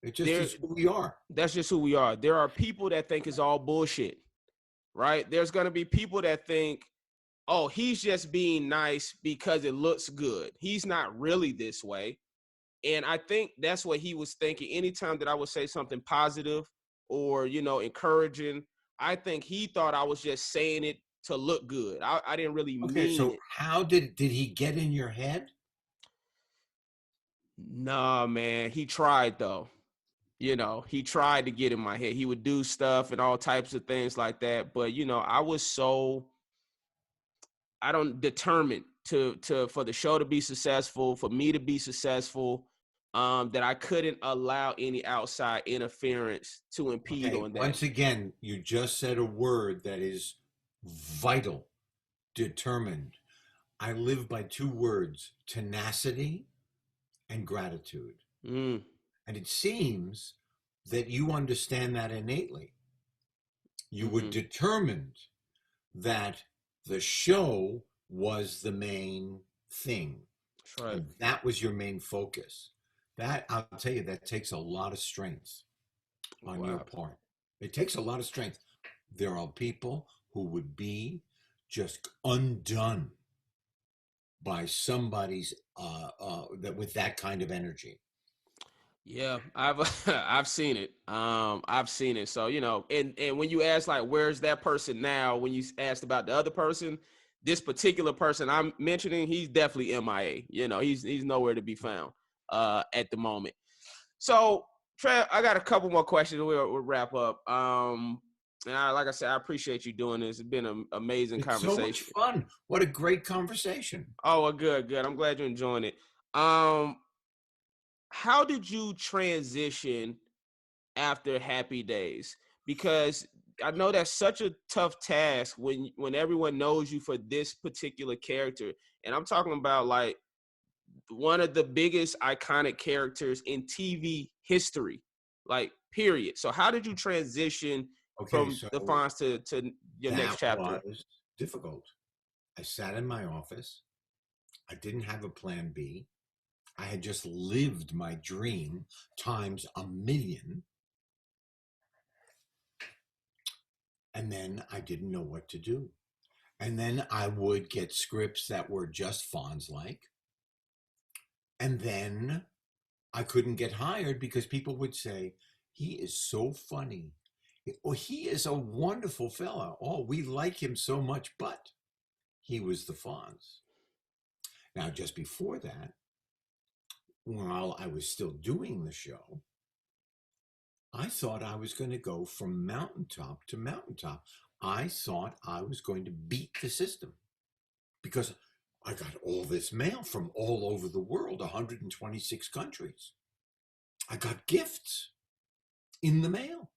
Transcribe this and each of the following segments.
It just There, is who we are. that's just who we are. There are people that think it's all bullshit, right? There's going to be people that think, oh, he's just being nice because it looks good. He's not really this way. And I think that's what he was thinking. Anytime that I would say something positive or, encouraging, I think he thought I was just saying it to look good. I didn't really Okay, mean so it. how did he get in your head? Nah, man, he tried though. He tried to get in my head. He would do stuff and all types of things like that. But I was so I don't determined to for the show to be successful, for me to be successful, that I couldn't allow any outside interference to impede Okay, on that. once again, you just said a word that is vital, determined. I live by two words, tenacity and gratitude. Mm, And it seems that you understand that innately. You were mm-hmm. determined that the show was the main thing. That's right. And that was your main focus. That, I'll tell you, that takes a lot of strength on your Wow. part. It takes a lot of strength. There are people who would be just undone by somebody's that with that kind of energy. Yeah, I've I've seen it. I've seen it. So and when you ask like, where's that person now? When you asked about the other person, this particular person I'm mentioning, he's definitely MIA. He's nowhere to be found at the moment. So, Trev, I got a couple more questions. We'll wrap up. And like I said, I appreciate you doing this. It's been an amazing It's so much conversation. fun. What a great conversation. Oh, well, good. I'm glad you're enjoying it. Um, how did you transition after Happy Days? Because I know that's such a tough task when everyone knows you for this particular character, and I'm talking about like one of the biggest iconic characters in TV history, like period. So how did you transition Okay, from so the Fonz to your next that chapter? was difficult. I sat in my office. I didn't have a plan B. I had just lived my dream times a million. And then I didn't know what to do. And then I would get scripts that were just Fonz like. And then I couldn't get hired because people would say, he is so funny. Or he is a wonderful fellow. Oh, we like him so much, but he was the Fonz. Now, just before that, while I was still doing the show, I thought I was going to go from mountaintop to mountaintop. I thought I was going to beat the system because I got all this mail from all over the world, 126 countries. I got gifts in the mail.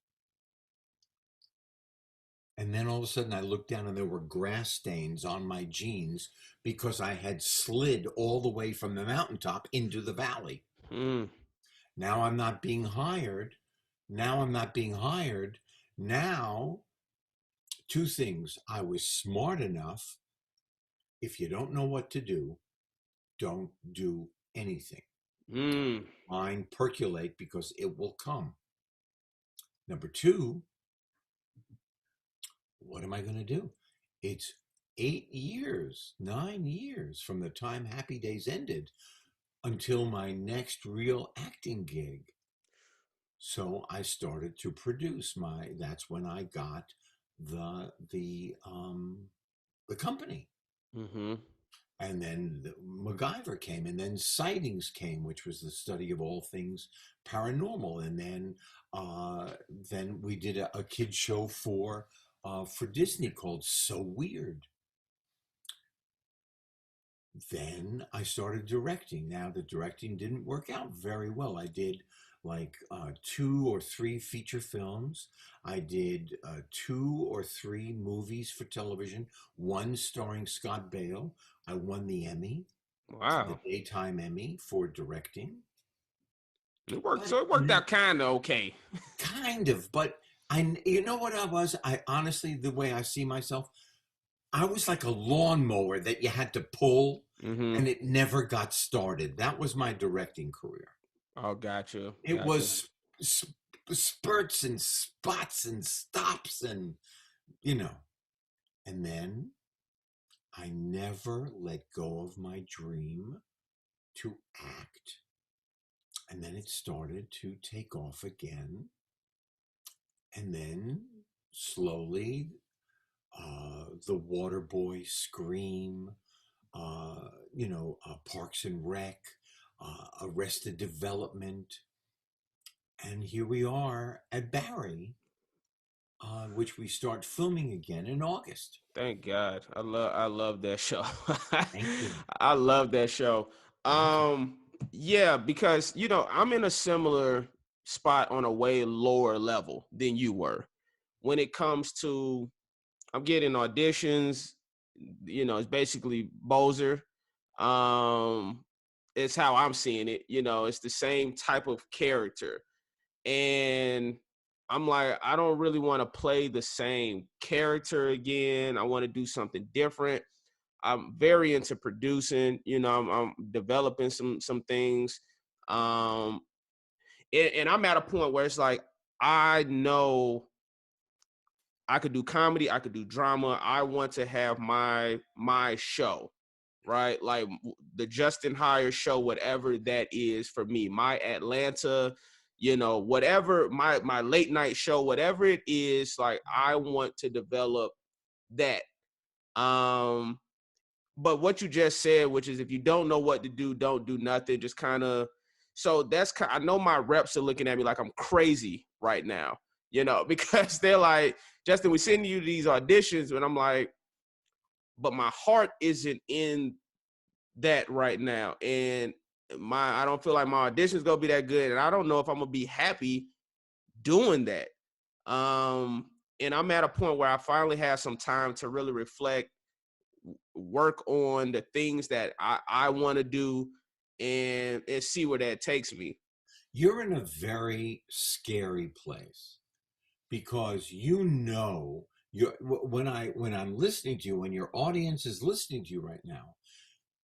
And then all of a sudden I looked down and there were grass stains on my jeans because I had slid all the way from the mountaintop into the valley. Mm, Now I'm not being hired. Now I'm not being hired. Now, two things. I was smart enough. If you don't know what to do, don't do anything. mm, Mind percolate because it will come. Number two, what am I going to do? It's 8 years, 9 years from the time Happy Days ended until my next real acting gig. So I started to produce that's when I got the company. mm-hmm. And then MacGyver came, and then Sightings came, which was the study of all things paranormal. And then we did a kid show for Disney called So Weird. Then I started directing. Now the directing didn't work out very well. I did like 2 or 3 feature films. I did 2 or 3 movies for television, one starring Scott Baio. I won the Emmy, the Wow. daytime Emmy for directing. It worked. But So it worked out kind of okay. kind of, but you know what I was? I honestly, the way I see myself, I was like a lawnmower that you had to pull Mm-hmm. and it never got started. That was my directing career. Oh, gotcha. It Gotcha. was spurts and spots and stops and, and then I never let go of my dream to act. And then it started to take off again. And then slowly, the Waterboy Scream, Parks and Rec, Arrested Development. And here we are at Barry, which we start filming again in August. Thank God. I love that show. Thank you. I love that show. Yeah, because I'm in a similar spot on a way lower level than you were. When it comes to, I'm getting auditions, it's basically Bozer. It's how I'm seeing it. It's the same type of character. And I'm like, I don't really want to play the same character again. I want to do something different. I'm very into producing, I'm developing some things. And I'm at a point where it's like, I know I could do comedy, I could do drama. I want to have my show, right? Like the Justin Hire show, whatever that is for me, my Atlanta, whatever, my late night show, whatever it is, like I want to develop that. But what you just said, which is if you don't know what to do, don't do nothing, just kind of, so that's, I know my reps are looking at me like I'm crazy right now, because they're like, Justin, we send you these auditions, and I'm like, but my heart isn't in that right now. And I don't feel like my audition's gonna be that good, and I don't know if I'm gonna be happy doing that. And I'm at a point where I finally have some time to really reflect, work on the things that I want to do, and see where that takes me. You're in a very scary place because when I'm listening to you, when your audience is listening to you right now,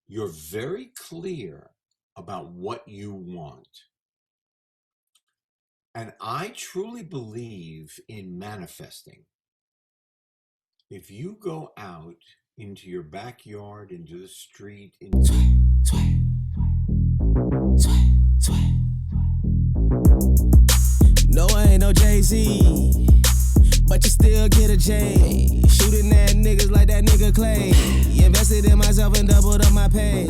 you're very clear about what you want. And I truly believe in manifesting. If you go out into your backyard, into the street, No, I ain't no Jay-Z, but you still get a J. Shooting at niggas like that nigga Clay. Invested in myself and doubled up my pay.